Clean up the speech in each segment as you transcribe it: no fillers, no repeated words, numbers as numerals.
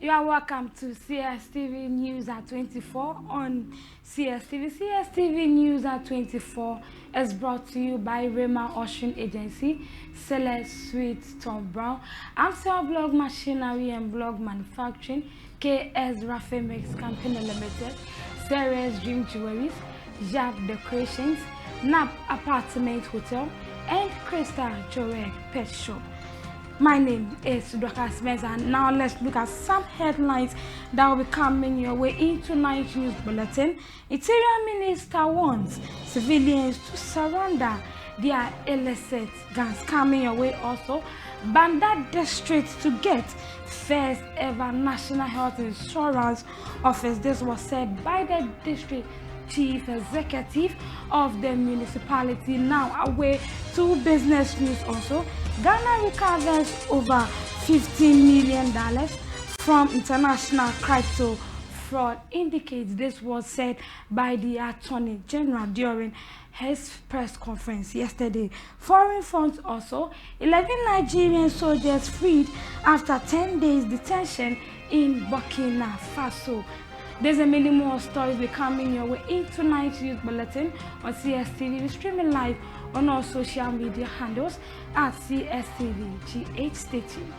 You are welcome to Cstv News at 24 on Cstv. Cstv News at 24 is brought to you by Rema Ocean Agency, Celeste Sweet Tom Brown, Amstel Blog Machinery and Blog Manufacturing, KS Rafemix Company Limited, Sarah's Dream Jewelries, Jab Decorations, Nap Apartment Hotel, and Crystal Jorek Pet Shop. My name is Dr. Smith, and now let's look at some headlines that will be coming your way in tonight's news bulletin. Interior Minister wants civilians to surrender their illicit guns. Coming your way also, Banda District to get first ever National Health Insurance Office. This was said by the District Chief Executive of the municipality. Now away to business news also. Ghana recovers over $15 million from international crypto fraud indicates. This was said by the Attorney General during his press conference yesterday. Foreign funds also. 11 Nigerian soldiers freed after 10 days detention in Burkina Faso. There's a many more stories becoming your way in tonight's news bulletin on CSTV. Streaming live on our social media handles at CSTV GH. Stay tuned.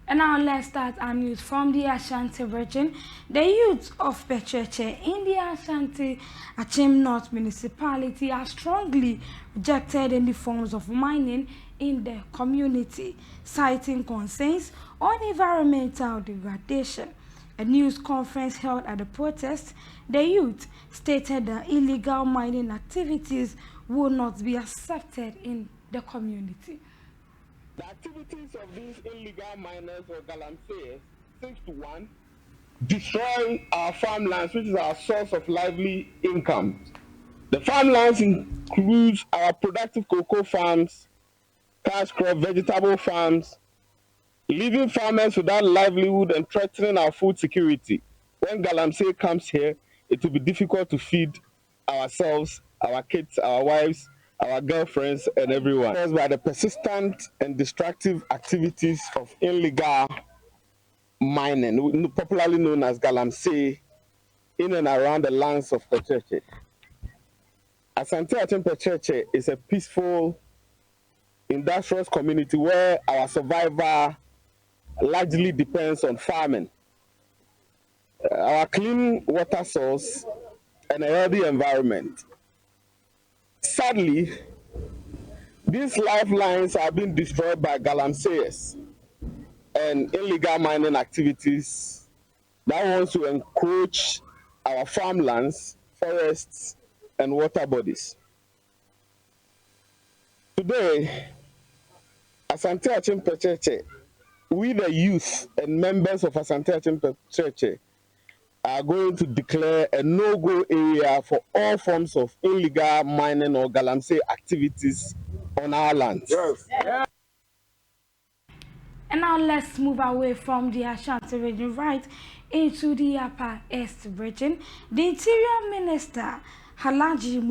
And now let's start our news from the Ashanti region. The youth of Pecheche in the Ashanti Achim North municipality are strongly rejected any forms of mining in the community, citing concerns on environmental degradation. A news conference held at the protest, the youth stated that illegal mining activities will not be accepted in the community. The activities of these illegal miners or galamseyers seems to one, destroy our farmlands, which is our source of lively income. The farmlands includes our productive cocoa farms, cash crop, vegetable farms, leaving farmers without livelihood and threatening our food security. When galamsey comes here, it will be difficult to feed ourselves, our kids, our wives, our girlfriends, and everyone. Caused by the persistent and destructive activities of illegal mining, popularly known as galamsey, in and around the lands of Pecheche. Asante Achim Pecheche is a peaceful, industrious community where our survival largely depends on farming. Our clean water source and a healthy environment. Sadly, these lifelines are being destroyed by galamseyers and illegal mining activities that wants to encroach our farmlands, forests, and water bodies. Today, Asante Achim Pecheche, we the youth and members of Asante Achim Pecheche are going to declare a no-go area for all forms of illegal mining or galamsey activities on our lands. Yes. Yeah. And now let's move away from the Ashanti region right into the Upper East region. The Interior Minister, Halaji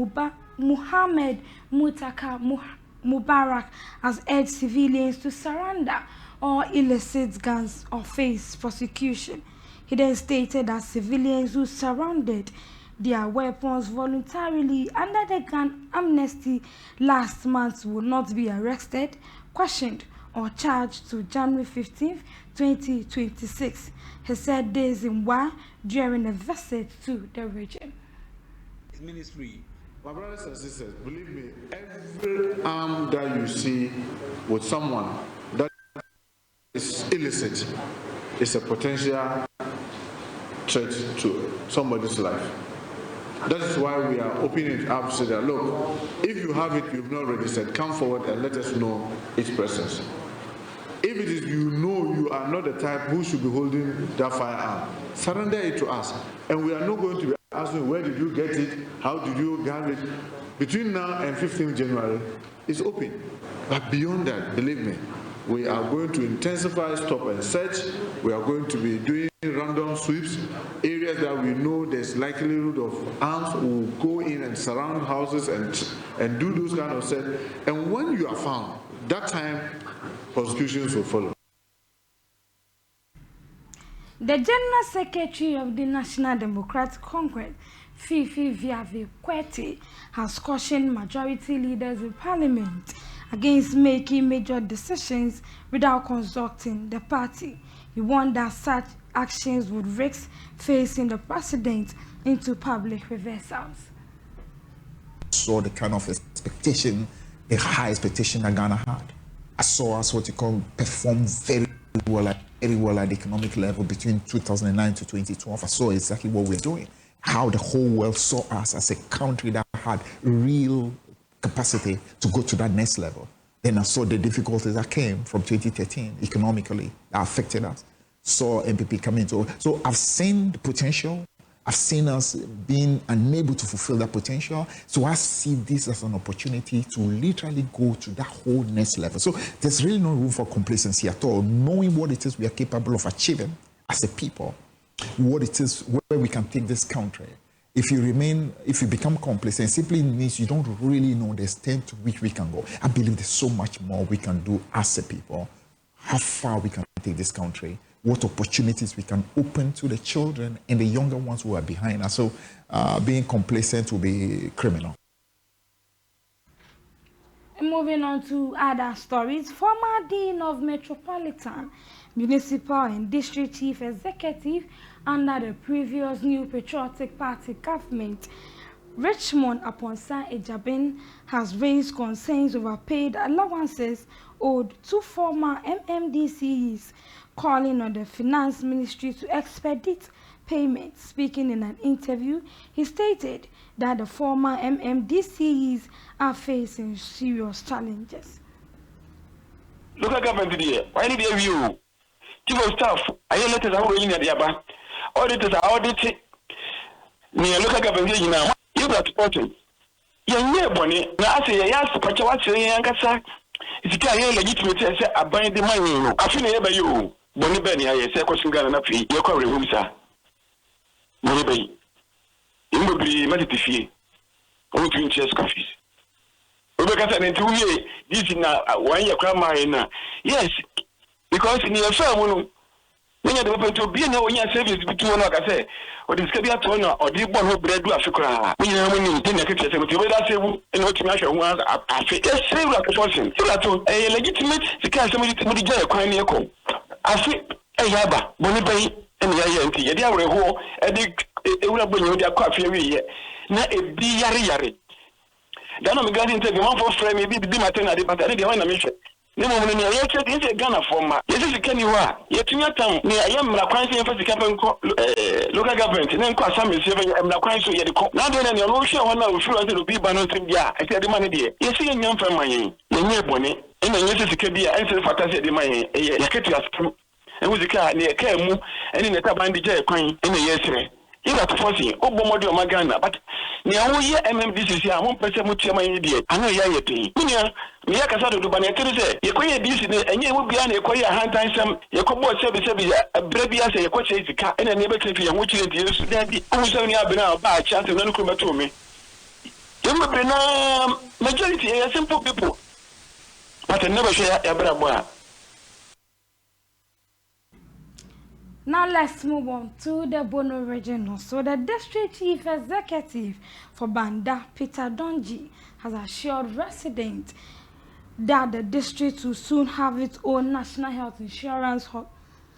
Muhammad Mutaka Mubarak, has urged civilians to surrender all illicit guns or face prosecution. He then stated that civilians who surrendered their weapons voluntarily under the gun amnesty last month will not be arrested, questioned, or charged to January 15, 2026. He said this in Wa during a visit to the region. His ministry, my brothers and sisters, believe me, every arm that you see with someone that is illicit is a potential threat to somebody's life. That is why we are opening it up so that, look, if you have it, you've not registered, come forward and let us know its presence. If If it is you know you are not the type who should be holding that firearm, surrender it to us. And we are not going to be asking where did you get it, how did you get it. Between now and 15th January, it's open. But beyond that, believe me, we are going to intensify stop and search. We are going to be doing random sweeps. Areas that we know there's likelihood of arms will go in and surround houses and do those kind of search. And when you are found, that time prosecutions will follow. The General Secretary of the National Democratic Congress, Fifi Viavi Kweti, has cautioned majority leaders in Parliament against making major decisions without consulting the party. He warned that such actions would risk facing the president into public reversals. Saw the kind of expectation, the high expectation that Ghana had. I saw us what you call perform very well at the economic level between 2009 to 2012. I saw exactly what we're doing, how the whole world saw us as a country that had real capacity to go to that next level. Then I saw the difficulties that came from 2013 economically that affected us. Saw MPP coming to. So I've seen the potential. I've seen us being unable to fulfill that potential. So I see this as an opportunity to literally go to that whole next level. So there's really no room for complacency at all. Knowing what it is we are capable of achieving as a people, what it is, where we can take this country. If you become complacent, it simply means you don't really know the extent to which we can go. I believe there's so much more we can do as a people, how far we can take this country, what opportunities we can open to the children and the younger ones who are behind us. So being complacent will be criminal. Moving on to other stories, former Dean of Metropolitan, Municipal and District Chief Executive under the previous New Patriotic Party government, Richmond Aponsa Ejabin, has raised concerns over paid allowances owed to former MMDCs, calling on the Finance Ministry to expedite payments. Speaking in an interview, he stated that the former MMDCs are facing serious challenges. Local government here, why did they view? Chief of staff, I hear letters are going in the Yaba. Auditors are auditing. Near local government here now, you got supporting. Yeah, Bonnie, now I say, yes, Pachawas, Yankasa. If you can't legitimate, I say, I buy the money. I feel by you. Bonnie Benny, I say, question Ghana, you're calling room, sir. Bonnie Benny. You will be meditative. Only to interest coffees. Rebecca said, in 2 years, this is now 1 year grandma. Yes, because in your family, when you're open to be no service between what I say, or the schedule or the one who bread to Africa. We are winning dinner kitchen with you. That's a international one. I say, yes, say, like a person. So that's a legitimate, the can't somebody to the jail, crying your call. I say, a yaba, Bonnie Bay, and the INT. They are a whole, and they will bring you their coffee every year. Now, a be yari. Then I'm going to take one for frame, maybe be my turn at the battery. They want to mission. No more than I said, it's a Ghana for my. Yes, you can you are. Yet in your town, I am not quite saying for the local government, and then quite some is saving. I'm not quite so yet. Now then, you're not sure when I will feel as it will be banner. Yeah, I said the money there. Yes, you young from my near Bonnie, and then yes, it can be answered for the money. I get to ask him. And with the car near Kemu, and in the Tabandi Jay coin in the yesterday. You got to force it. Oh, Bomodio Magana, but now we MMDC, I won't press a much my idiot. I know Yayati. Miyaka do Banetri, you quay this and you will be on a quiet hand time some Yakobo service a brevy as a question car and a neighbor cliff and which is the almost only have been out by chance and then come to me. You will be no majority a simple people, but I never share a bravo. Now let's move on to the Bono regional. So the district chief executive for Banda, Peter Donji, has assured residents that the district will soon have its own national health insurance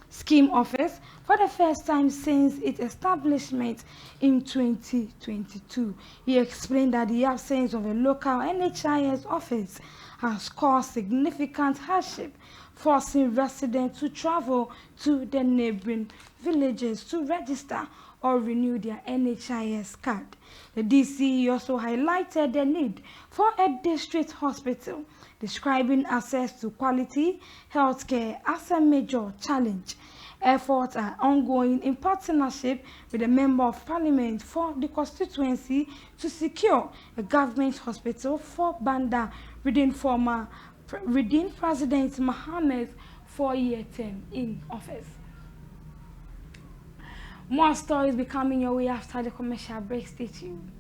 scheme office for the first time since its establishment in 2022. He explained that the absence of a local NHIS office has caused significant hardship, forcing residents to travel to the neighboring villages to register or renew their NHIS card. The DCE also highlighted the need for a district hospital, describing access to quality healthcare as a major challenge. Efforts are ongoing in partnership with the Member of Parliament for the constituency to secure a government hospital for Banda within President Mohammed's 4-year term in office. More stories be coming your way after the commercial break. Stay tuned.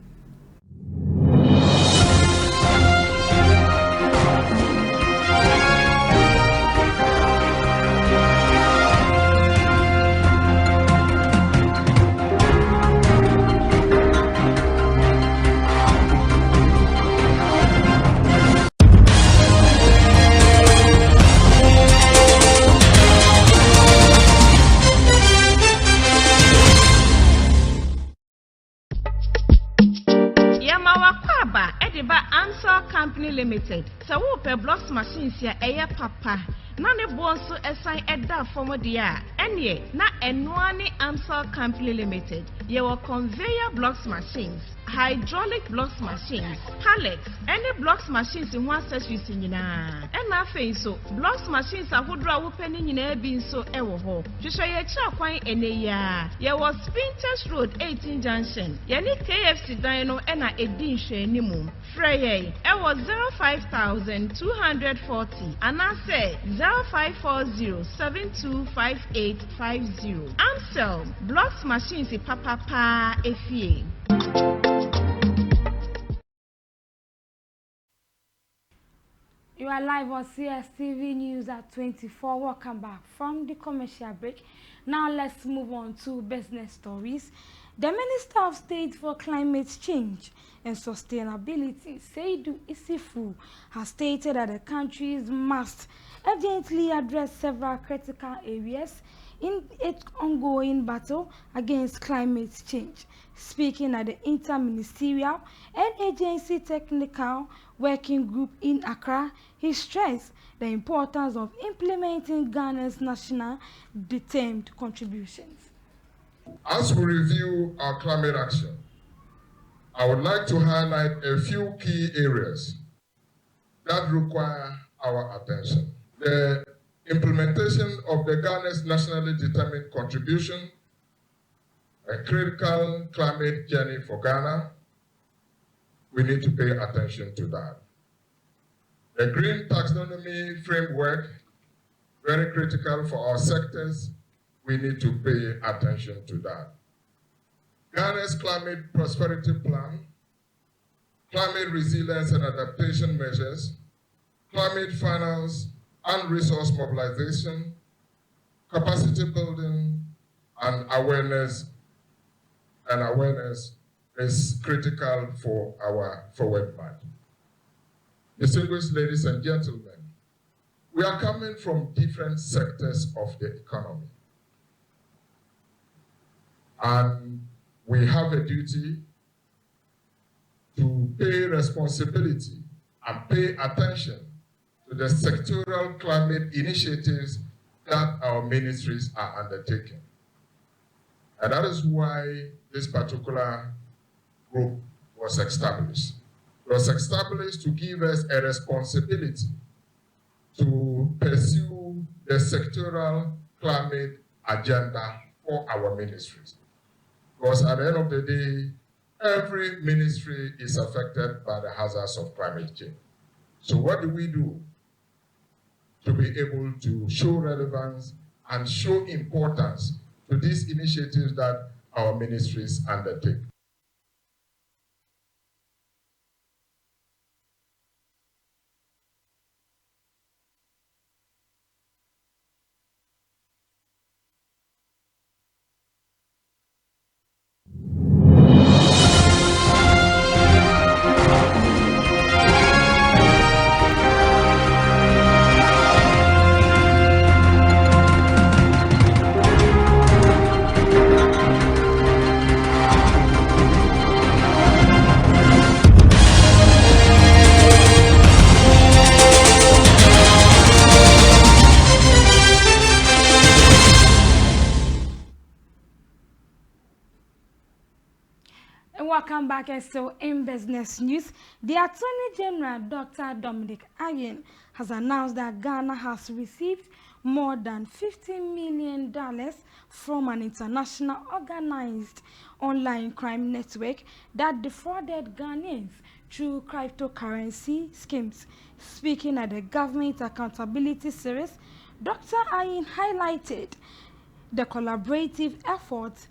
Company Limited. So we pay blocks machines here papa. Na ne bonso assign eda form dia. Enye na enwani Amsel Company Limited. Ye were conveyor blocks machines, hydraulic blocks machines, pallets, any blocks machines in one accessories in na. And nothing so blocks machines are who draw penny in a bin so ewo ho. Jisha ye cha kwan ene ya. Ye was Spinters Road 18 Junction. Ye ni KFC dino ena edin hwe ni mu. Freye, it was 05,240 and I say 0540-725850. Amsel blocks machines papa pa efie. You are live on Cstv News at 24. Welcome back from the commercial break. Now let's move on to business stories. The Minister of State for Climate Change and Sustainability, Seydou Issoufou, has stated that the countries must urgently address several critical areas in its ongoing battle against climate change. Speaking at the Interministerial and Agency Technical Working Group in Accra, he stressed the importance of implementing Ghana's national determined contributions. As we review our climate action, I would like to highlight a few key areas that require our attention. The implementation of the Ghana's nationally determined contribution, a critical climate journey for Ghana. We need to pay attention to that. The green taxonomy framework, very critical for our sectors. We need to pay attention to that. Ghana's climate prosperity plan, climate resilience and adaptation measures, climate finance and resource mobilization, capacity building, and awareness is critical for our forward march. Distinguished ladies and gentlemen, we are coming from different sectors of the economy. And we have a duty to pay responsibility and pay attention to the sectoral climate initiatives that our ministries are undertaking. And that is why this particular group was established. It was established to give us a responsibility to pursue the sectoral climate agenda for our ministries. Because at the end of the day, every ministry is affected by the hazards of climate change. So what do we do to be able to show relevance and show importance to these initiatives that our ministries undertake? welcome back. And still in business news, the Attorney General, Dr. Dominic Ayin, has announced that Ghana has received more than $50 million from an international organized online crime network that defrauded Ghanaians through cryptocurrency schemes. Speaking at the Government Accountability Series, Dr. Ayin highlighted the collaborative efforts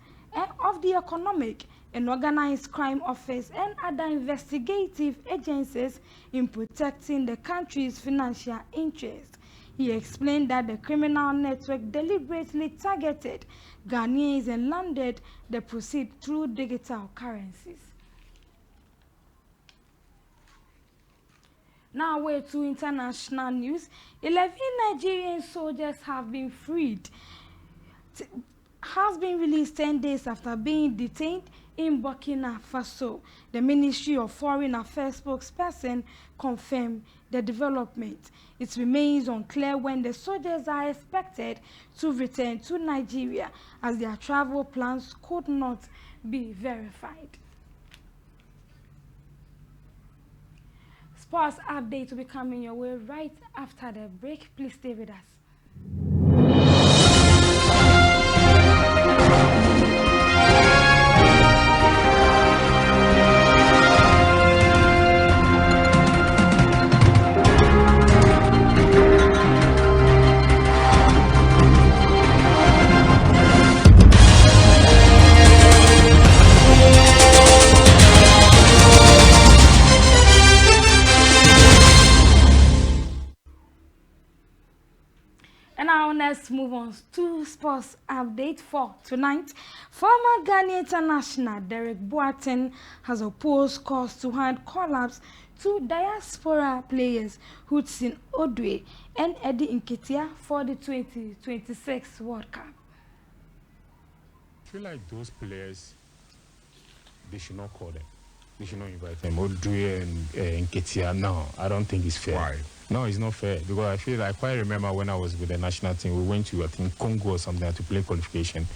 of the Economic and Organized Crime Office and other investigative agencies in protecting the country's financial interests. He explained that the criminal network deliberately targeted Ghanaians and landed the proceeds through digital currencies. Now we're to international news. 11 Nigerian soldiers have been freed. Has been released 10 days after being detained in Burkina Faso. The Ministry of Foreign Affairs spokesperson confirmed the development. It remains unclear when the soldiers are expected to return to Nigeria, as their travel plans could not be verified. Sports update will be coming your way right after the break. Please stay with us. And now let's move on to sports update for tonight. Former Ghana international Derek Boateng has opposed calls to hand call-ups to diaspora players Hudson Odoi and Eddie Nketiah for the 2026 World Cup. I feel like those players, they should not call them. They should not invite them. Odoi and Nketiah, no, I don't think it's fair. Why? No, it's not fair, because I feel like, I quite remember when I was with the national team, we went to, I think, Congo or something to play qualification.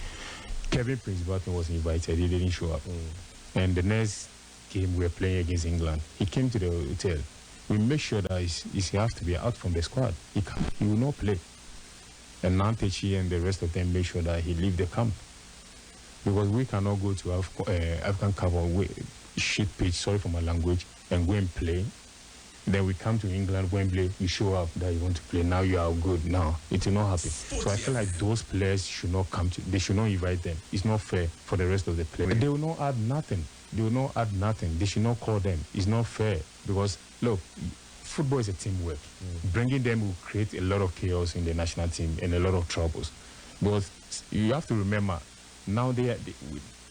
Kevin Prince Boateng was invited, he didn't show up. And the next game we were playing against England, he came to the hotel. We make sure that he has to be out from the squad. He will not play. And Nantechi and the rest of them make sure that he leave the camp. Because we cannot go to African Cup or shit pitch, sorry for my language, and go and play. Then we come to England, Wembley, you show up that you want to play. Now you are good. Now it will not happen. So I feel like those players should not come to. They should not invite them. It's not fair for the rest of the players. They will not add nothing. They will not add nothing. They should not call them. It's not fair, because look, football is a teamwork. Bringing them will create a lot of chaos in the national team and a lot of troubles. Because you have to remember, now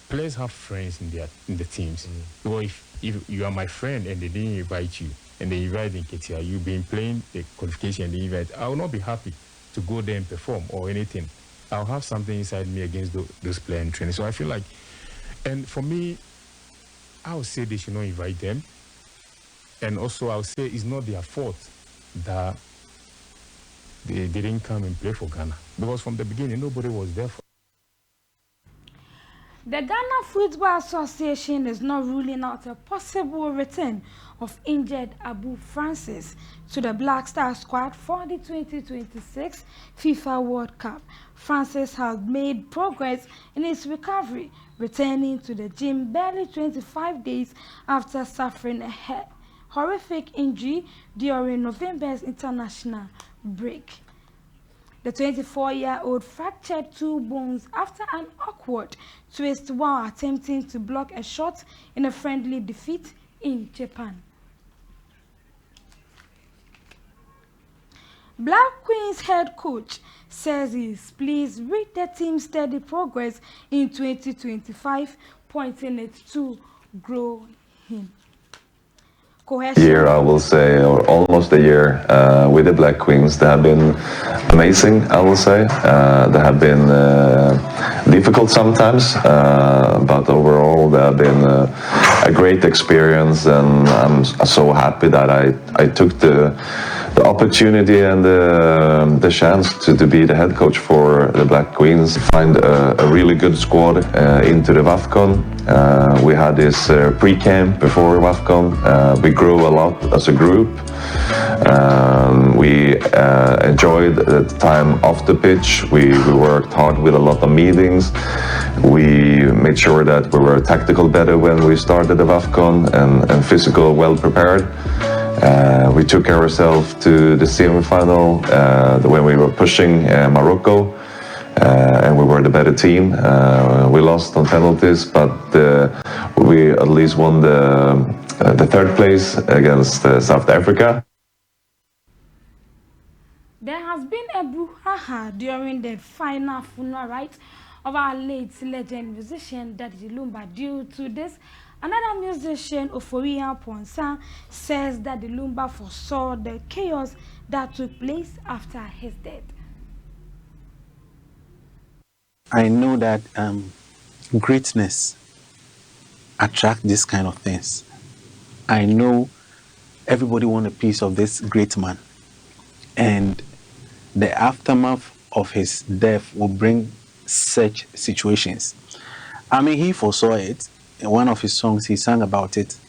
players have friends in the teams. Because if you are my friend and they didn't invite you, and they invite Nketiah, you've been playing the qualification and the event, I will not be happy to go there and perform or anything. I'll have something inside me against those players in training. So I feel like, and for me, I would say they should not invite them. And also I would say it's not their fault that they didn't come and play for Ghana. Because from the beginning, nobody was there for. The Ghana Football Association is not ruling out a possible return of injured Abu Francis to the Black Star squad for the 2026 FIFA World Cup. Francis has made progress in his recovery, returning to the gym barely 25 days after suffering a horrific injury during November's international break. The 24-year-old fractured 2 bones after an awkward twist while attempting to block a shot in a friendly defeat in Japan. Black Queens head coach says he is pleased with the team's steady progress in 2025, pointing it to grow him. Year, I will say, or almost a year with the Black Queens. They have been amazing, I will say. They have been difficult sometimes, but overall they have been a great experience, and I'm so happy that I took the the opportunity and the chance to be the head coach for the Black Queens. Find a really good squad into the WAFCON. We had this pre-camp before WAFCON. We grew a lot as a group. We enjoyed the time off the pitch. We worked hard with a lot of meetings. We made sure that we were tactical better when we started the WAFCON and physical well prepared. We took ourselves to the semi-final when we were pushing Morocco, and we were the better team. We lost on penalties, but we at least won the third place against South Africa. There has been a brouhaha during the final funeral rites of our late legend musician Daddy Lumba. Due to this, another musician, Ophoria Ponsa, says that the Lumba foresaw the chaos that took place after his death. I know that greatness attracts this kind of things. I know everybody wants a piece of this great man, and the aftermath of his death will bring such situations. I mean, he foresaw it. In one of his songs, he sang about it,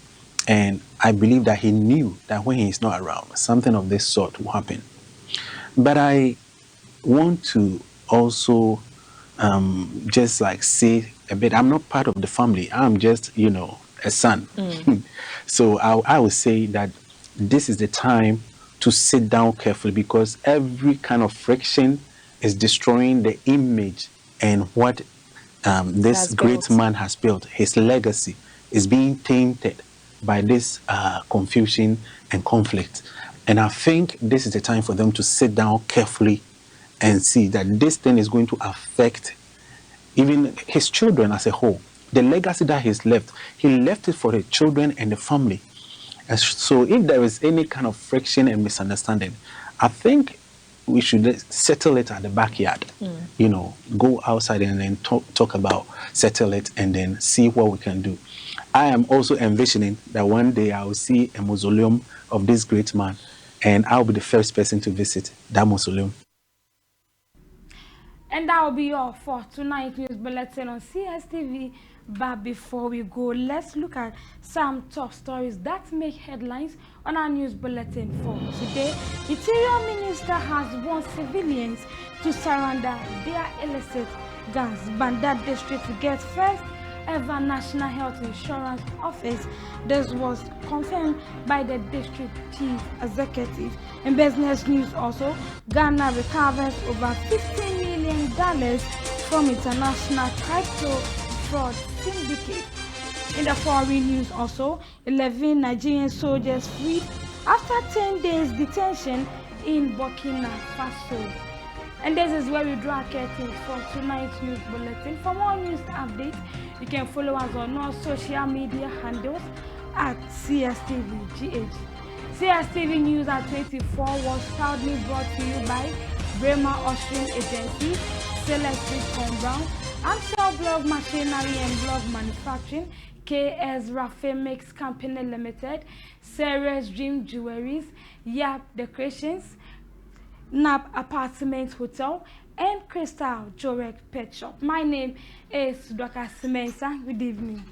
and I believe that he knew that when he is not around, something of this sort will happen. But I want to also just like say a bit, I'm not part of the family. I'm just, a son. So I would say that this is the time to sit down carefully, because every kind of friction is destroying the image and what this great man has built. His legacy is being tainted by this confusion and conflict. And I think this is the time for them to sit down carefully and see that this thing is going to affect even his children as a whole. The legacy that he left it for the children and the family. And so if there is any kind of friction and misunderstanding, I think we should settle it at the backyard. Go outside and then talk about, settle it, and then see what we can do. I am also envisioning that one day I will see a mausoleum of this great man, and I'll be the first person to visit that mausoleum. And that will be all for tonight's news bulletin on Cstv. But before we go, let's look at some top stories that make headlines on our news bulletin for today. Interior Minister has warned civilians to surrender their illicit guns. Banda District to get first ever National Health Insurance Office. This was confirmed by the District Chief Executive. In business news also, Ghana recovers over $15 million from international crypto fraud syndicate. In the foreign news also, 11 Nigerian soldiers freed after 10 days detention in Burkina Faso. And this is where we draw curtains for tonight's news bulletin. For more news updates, you can follow us on all social media handles at CSTVGH. CSTV News at 24 was proudly brought to you by Bremer Austrian Agency, Celeste Brown, Amstel Blog Machinery and Blog Manufacturing, KS Rafe Mix Company Limited, Sarah's Dream Jewelries, Yap Decorations, NAP Apartment Hotel, and Crystal Jorek Pet Shop. My name is Dr. Semensa. Good evening.